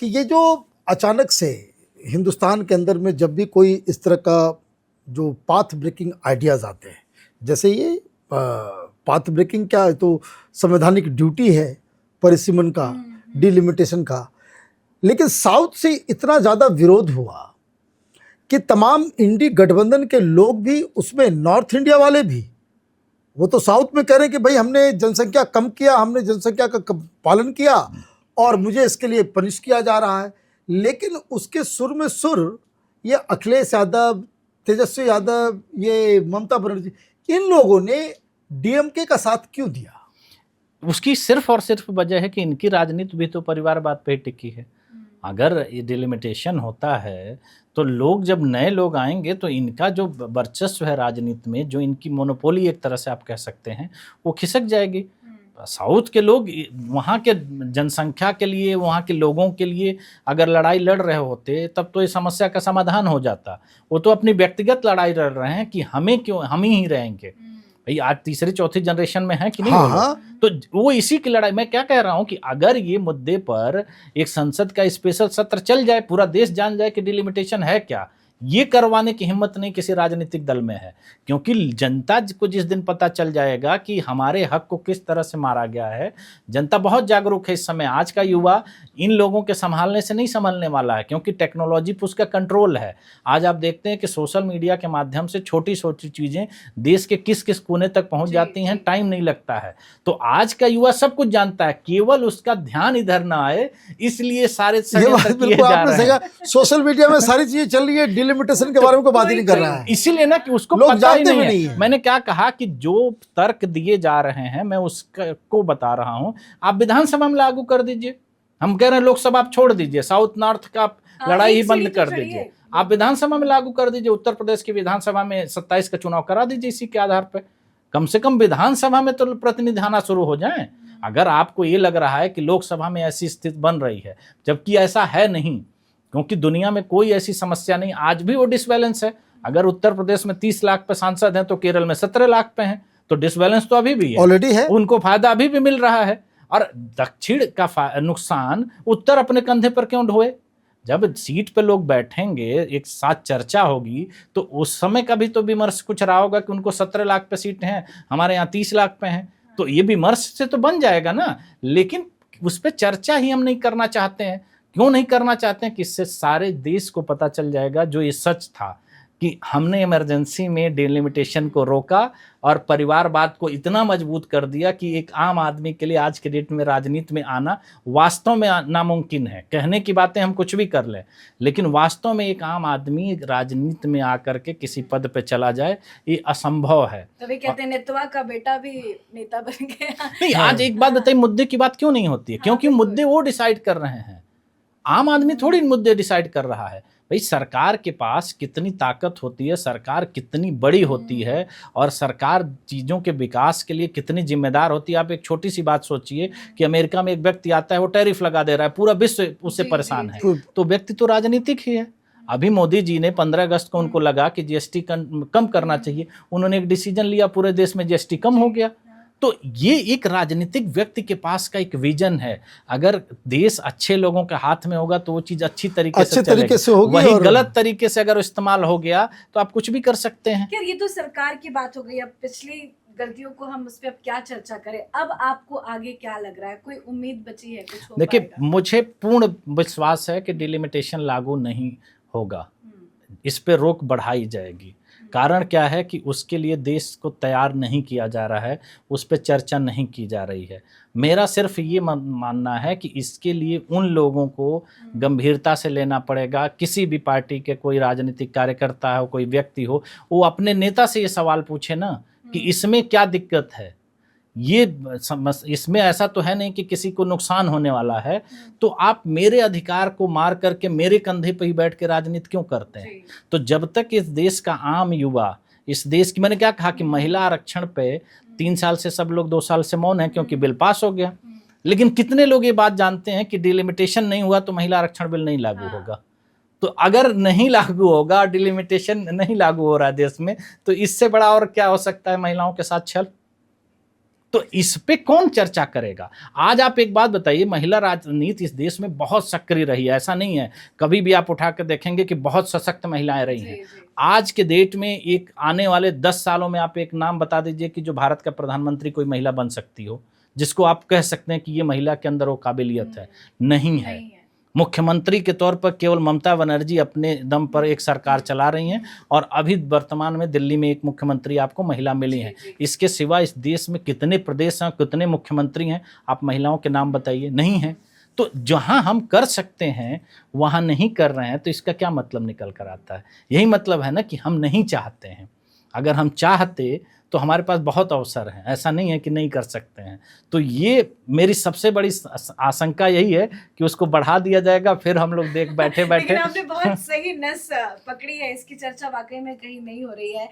कि ये जो अचानक से हिंदुस्तान के अंदर में जब भी कोई इस तरह का जो पाथ ब्रेकिंग आइडियाज़ आते हैं, जैसे ये पाथ ब्रेकिंग क्या है, तो संवैधानिक ड्यूटी है परिसीमन का, डिलिमिटेशन का, लेकिन साउथ से इतना ज़्यादा विरोध हुआ कि तमाम इंडी गठबंधन के लोग भी उसमें, नॉर्थ इंडिया वाले भी, वो तो साउथ में कह रहे हैं कि भाई हमने जनसंख्या कम किया, हमने जनसंख्या का पालन किया और मुझे इसके लिए पनिश किया जा रहा है। लेकिन उसके सुर में सुर ये अखिलेश यादव, तेजस्वी यादव, ये ममता बनर्जी, इन लोगों ने डीएमके का साथ क्यों दिया? उसकी सिर्फ और सिर्फ वजह है कि इनकी राजनीति भी तो परिवारवाद पे टिकी है। अगर ये डिलिमिटेशन होता है तो लोग, जब नए लोग आएंगे तो इनका जो वर्चस्व है राजनीति में, जो इनकी मोनोपोली एक तरह से आप कह सकते हैं, वो खिसक जाएगी। साउथ के लोग वहाँ के जनसंख्या के लिए, वहाँ के लोगों के लिए अगर लड़ाई लड़ रहे होते तब तो इस समस्या का समाधान हो जाता। वो तो अपनी व्यक्तिगत लड़ाई लड़ रहे हैं कि हमें क्यों, हम ही रहेंगे। भाई आज तीसरी चौथी जनरेशन में है कि नहीं? हाँ। तो वो इसी की लड़ाई। मैं क्या कह रहा हूं कि अगर ये मुद्दे पर एक संसद का स्पेशल सत्र चल जाए, पूरा देश जान जाए कि डिलिमिटेशन है क्या, ये करवाने की हिम्मत नहीं किसी राजनीतिक दल में है। क्योंकि जनता को जिस दिन पता चल जाएगा कि हमारे हक को किस तरह से मारा गया है, जनता बहुत जागरूक है इस समय। आज का युवा इन लोगों के संभालने से नहीं संभलने वाला है, क्योंकि टेक्नोलॉजी पर उसका कंट्रोल है। आज आप देखते हैं कि सोशल मीडिया के माध्यम से छोटी छोटी चीजें देश के किस किस कोने तक पहुंच जाती हैं, टाइम नहीं लगता है। तो आज का युवा सब कुछ जानता है, केवल उसका ध्यान इधर ना आए इसलिए सारे सोशल मीडिया में सारी चीजें चल रही है, डिलिमिटेशन के बारे में कोई बात ही नहीं कर रहा है, इसीलिए ना कि उसको पता ही नहीं है। मैंने क्या कहा कि जो तर्क दिए जा रहे हैं मैं उसको बता रहा हूं, आप विधानसभा में लागू कर दीजिए। हम कह रहे हैं लोकसभा आप छोड़ दीजिए, साउथ नॉर्थ का लड़ाई ही बंद कर दीजिए, आप विधानसभा में लागू कर दीजिए। उत्तर प्रदेश की विधानसभा में 27 का चुनाव करा दीजिए इसी के आधार पर। कम से कम विधानसभा में तो प्रतिनिधि आना शुरू हो जाए। अगर आपको ये लग रहा है कि लोकसभा में ऐसी स्थिति बन रही है, जबकि ऐसा है नहीं, क्योंकि दुनिया में कोई ऐसी समस्या नहीं, आज भी वो डिसबैलेंस है। अगर उत्तर प्रदेश में 30 लाख पे सांसद हैं तो केरल में 17 लाख पे हैं, तो डिसबैलेंस तो अभी भी है, ऑलरेडी है, उनको फायदा अभी भी मिल रहा है। और दक्षिण का नुकसान उत्तर अपने कंधे पर क्यों ढोए? जब सीट पे लोग बैठेंगे, एक साथ चर्चा होगी, तो उस समय का भी तो विमर्श कुछ रहा होगा कि उनको 17 लाख पे सीट हैं, हमारे यहाँ 30 लाख पे हैं, तो ये विमर्श से तो बन जाएगा ना। लेकिन उस पर चर्चा ही हम नहीं करना चाहते हैं। क्यों नहीं करना चाहते हैं? कि इससे सारे देश को पता चल जाएगा जो ये सच था कि हमने इमरजेंसी में डिलिमिटेशन को रोका और परिवारवाद को इतना मजबूत कर दिया कि एक आम आदमी के लिए आज के डेट में राजनीति में आना वास्तव में नामुमकिन है। कहने की बातें हम कुछ भी कर लें, लेकिन वास्तव में एक आम आदमी राजनीति में आकर के किसी पद पे चला जाए, ये असंभव है। तभी कहते हैं नेतवा का बेटा भी नेता बन गया। नहीं, आज एक बात बताइए, मुद्दे की बात क्यों नहीं होती है? क्योंकि मुद्दे वो डिसाइड कर रहे हैं, आम आदमी थोड़ी मुद्दे डिसाइड कर रहा है। भाई सरकार के पास कितनी ताकत होती है, सरकार कितनी बड़ी होती है और सरकार चीज़ों के विकास के लिए कितनी जिम्मेदार होती है। आप एक छोटी सी बात सोचिए कि अमेरिका में एक व्यक्ति आता है, वो टैरिफ लगा दे रहा है, पूरा विश्व उससे परेशान है, तो व्यक्ति तो राजनीतिक ही है। अभी मोदी जी ने 15 अगस्त को उनको लगा कि जीएसटी कम करना चाहिए, उन्होंने एक डिसीजन लिया, पूरे देश में जीएसटी कम हो गया। तो ये एक राजनीतिक व्यक्ति के पास का एक विजन है। अगर देश अच्छे लोगों के हाथ में होगा तो वो चीज अच्छी तरीके से होगी। वही गलत तरीके से अगर इस्तेमाल हो गया तो आप कुछ भी कर सकते हैं। यार ये तो सरकार की बात हो गई, अब पिछली गलतियों को हम उस पर अब क्या चर्चा करें। अब आपको आगे क्या लग रहा है, कोई उम्मीद बची है कुछ? देखिए, मुझे पूर्ण विश्वास है कि डिलिमिटेशन लागू नहीं होगा, इस पे रोक बढ़ाई जाएगी। कारण क्या है कि उसके लिए देश को तैयार नहीं किया जा रहा है, उस पर चर्चा नहीं की जा रही है। मेरा सिर्फ ये मानना है कि इसके लिए उन लोगों को गंभीरता से लेना पड़ेगा। किसी भी पार्टी के कोई राजनीतिक कार्यकर्ता हो, कोई व्यक्ति हो, वो अपने नेता से ये सवाल पूछे ना कि इसमें क्या दिक्कत है। ये इसमें ऐसा तो है नहीं कि किसी को नुकसान होने वाला है, तो आप मेरे अधिकार को मार करके मेरे कंधे पर ही बैठ के राजनीति क्यों करते हैं? तो जब तक इस देश का आम युवा, इस देश की, मैंने क्या कहा कि महिला आरक्षण पे 3 साल से सब लोग 2 साल से मौन है क्योंकि बिल पास हो गया, लेकिन कितने लोग ये बात जानते हैं कि डिलिमिटेशन नहीं हुआ तो महिला आरक्षण बिल नहीं लागू होगा। तो अगर नहीं लागू होगा, डिलिमिटेशन नहीं लागू हो रहा है देश में, तो इससे बड़ा और क्या हो सकता है महिलाओं के साथ छल? तो इस पे कौन चर्चा करेगा? आज आप एक बात बताइए, महिला राजनीति इस देश में बहुत सक्रिय रही है, ऐसा नहीं है। कभी भी आप उठा कर देखेंगे कि बहुत सशक्त महिलाएं रही हैं। आज के डेट में एक आने वाले 10 सालों में आप एक नाम बता दीजिए कि जो भारत का प्रधानमंत्री कोई महिला बन सकती हो, जिसको आप कह सकते हैं कि ये महिला के अंदर वो काबिलियत है। नहीं है। मुख्यमंत्री के तौर पर केवल ममता बनर्जी अपने दम पर एक सरकार चला रही हैं, और अभी वर्तमान में दिल्ली में एक मुख्यमंत्री आपको महिला मिली हैं। इसके सिवा इस देश में कितने प्रदेश हैं, कितने मुख्यमंत्री हैं, आप महिलाओं के नाम बताइए, नहीं हैं। तो जहां हम कर सकते हैं वहां नहीं कर रहे हैं, तो इसका क्या मतलब निकल कर आता है? यही मतलब है ना कि हम नहीं चाहते हैं। अगर हम चाहते तो हमारे पास बहुत अवसर हैं, ऐसा नहीं है कि नहीं कर सकते हैं। तो ये मेरी सबसे बड़ी आशंका यही है कि उसको बढ़ा दिया जाएगा, फिर हम लोग देख बैठे लेकिन आपने बहुत सही नस पकड़ी है, इसकी चर्चा वाकई में कहीं नहीं हो रही है।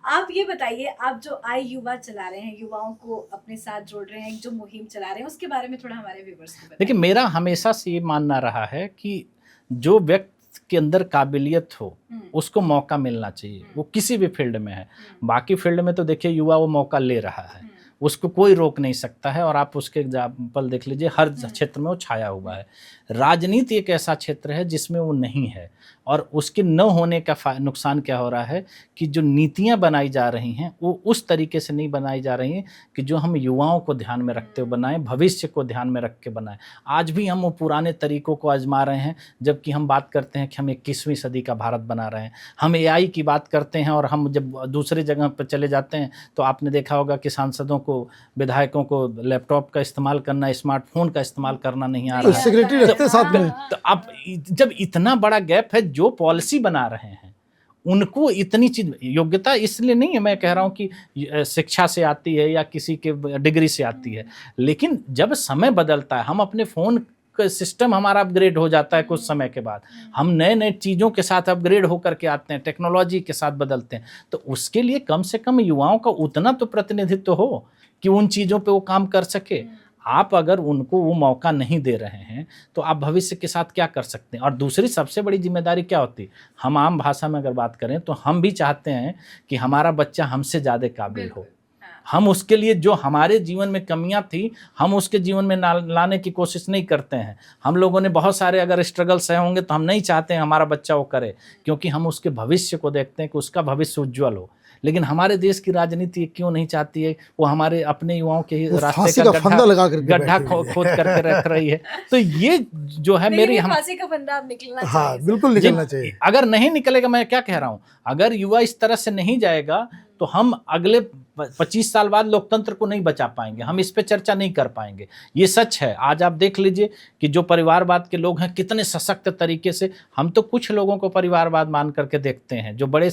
आप ये बताइए, आप जो आई युवा चला रहे हैं, युवाओं को अपने साथ जोड़ रहे हैं, जो मुहिम चला रहे हैं, उसके बारे में थोड़ा हमारे व्यूअर्स को बताइए। देखिए, मेरा हमेशा से ये मानना रहा है कि जो व्यक्ति के अंदर काबिलियत हो उसको मौका मिलना चाहिए, वो किसी भी फील्ड में है। बाकी फील्ड में तो देखिए युवा वो मौका ले रहा है, उसको कोई रोक नहीं सकता है, और आप उसके एग्जाम्पल देख लीजिए, हर क्षेत्र में वो छाया हुआ है। राजनीति एक ऐसा क्षेत्र है जिसमें वो नहीं है, और उसके न होने का नुकसान क्या हो रहा है कि जो नीतियां बनाई जा रही हैं वो उस तरीके से नहीं बनाई जा रही हैं कि जो हम युवाओं को ध्यान में रखते हुए बनाएं, भविष्य को ध्यान में रख के बनाएं। आज भी हम वो पुराने तरीकों को आजमा रहे हैं, जबकि हम बात करते हैं कि हम 21वीं सदी का भारत बना रहे हैं। हम AI की बात करते हैं, और हम जब दूसरे जगह पर चले जाते हैं तो आपने देखा होगा कि सांसदों को, विधायकों को लैपटॉप का इस्तेमाल करना, स्मार्टफोन का इस्तेमाल करना नहीं आ रहा है। सेक्रेटरी रखते साथ में। तो अब जब इतना बड़ा गैप है, जो पॉलिसी बना रहे हैं उनको इतनी चीज, योग्यता इसलिए नहीं है मैं कह रहा हूं कि शिक्षा से आती है या किसी के डिग्री से आती है, लेकिन जब समय बदलता है, हम अपने फोन का सिस्टम हमारा अपग्रेड हो जाता है कुछ समय के बाद, हम नए नए चीज़ों के साथ अपग्रेड होकर के आते हैं, टेक्नोलॉजी के साथ बदलते हैं, तो उसके लिए कम से कम युवाओं का उतना तो प्रतिनिधित्व हो कि उन चीज़ों पे वो काम कर सके। आप अगर उनको वो मौका नहीं दे रहे हैं तो आप भविष्य के साथ क्या कर सकते हैं? और दूसरी सबसे बड़ी जिम्मेदारी क्या होती है? हम आम भाषा में अगर बात करें तो हम भी चाहते हैं कि हमारा बच्चा हमसे ज़्यादा काबिल हो। हम उसके लिए जो हमारे जीवन में कमियां थी, हम उसके जीवन में लाने की कोशिश नहीं करते हैं। हम लोगों ने बहुत सारे अगर स्ट्रगल सहे होंगे तो हम नहीं चाहते हैं हमारा बच्चा वो करे, क्योंकि हम उसके भविष्य को देखते हैं कि उसका भविष्य उज्ज्वल हो। लेकिन हमारे देश की राजनीति क्यों नहीं चाहती है? वो हमारे अपने युवाओं के रास्ते का गड्ढा खोद करके रख रही है। तो ये जो है मेरी फांसी का फंदा निकलना चाहिए। हाँ, बिल्कुल निकलना चाहिए। अगर नहीं निकलेगा, मैं क्या कह रहा हूँ, अगर युवा इस तरह से नहीं जाएगा तो हम अगले 25 साल बाद लोकतंत्र को नहीं बचा पाएंगे, हम इस पे चर्चा नहीं कर पाएंगे। ये सच है। आज आप देख लीजिए कि जो परिवारवाद के लोग हैं कितने सशक्त तरीके से, हम तो कुछ लोगों को परिवारवाद मान करके देखते हैं जो बड़े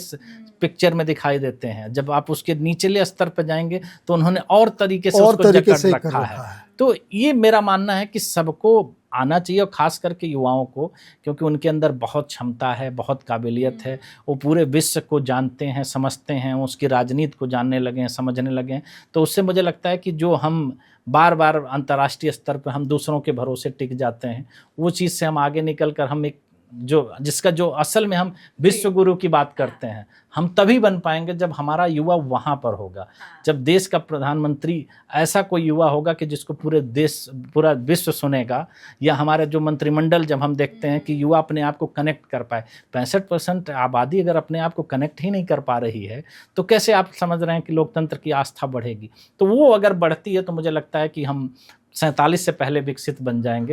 पिक्चर में दिखाई देते हैं, जब आप उसके निचले स्तर पर जाएंगे तो उन्होंने और तरीके से उसको जकड़ रखा है। तो ये मेरा मानना है कि सबको आना चाहिए, और ख़ास करके युवाओं को, क्योंकि उनके अंदर बहुत क्षमता है, बहुत काबिलियत है। वो पूरे विश्व को जानते हैं, समझते हैं, उसकी राजनीति को जानने लगे हैं, समझने लगे हैं। तो उससे मुझे लगता है कि जो हम बार बार अंतर्राष्ट्रीय स्तर पर हम दूसरों के भरोसे टिक जाते हैं, वो चीज़ से हम आगे निकल कर हम एक जिसका जो असल में हम विश्व गुरु की बात करते हैं, हम तभी बन पाएंगे जब हमारा युवा वहाँ पर होगा, जब देश का प्रधानमंत्री ऐसा कोई युवा होगा कि जिसको पूरा विश्व सुनेगा, या हमारे जो मंत्रिमंडल जब हम देखते हैं कि युवा अपने आप को कनेक्ट कर पाए। 65% आबादी अगर अपने आप को कनेक्ट ही नहीं कर पा रही है तो कैसे आप समझ रहे हैं कि लोकतंत्र की आस्था बढ़ेगी? तो वो अगर बढ़ती है तो मुझे लगता है कि हम 47 से पहले विकसित बन जाएंगे।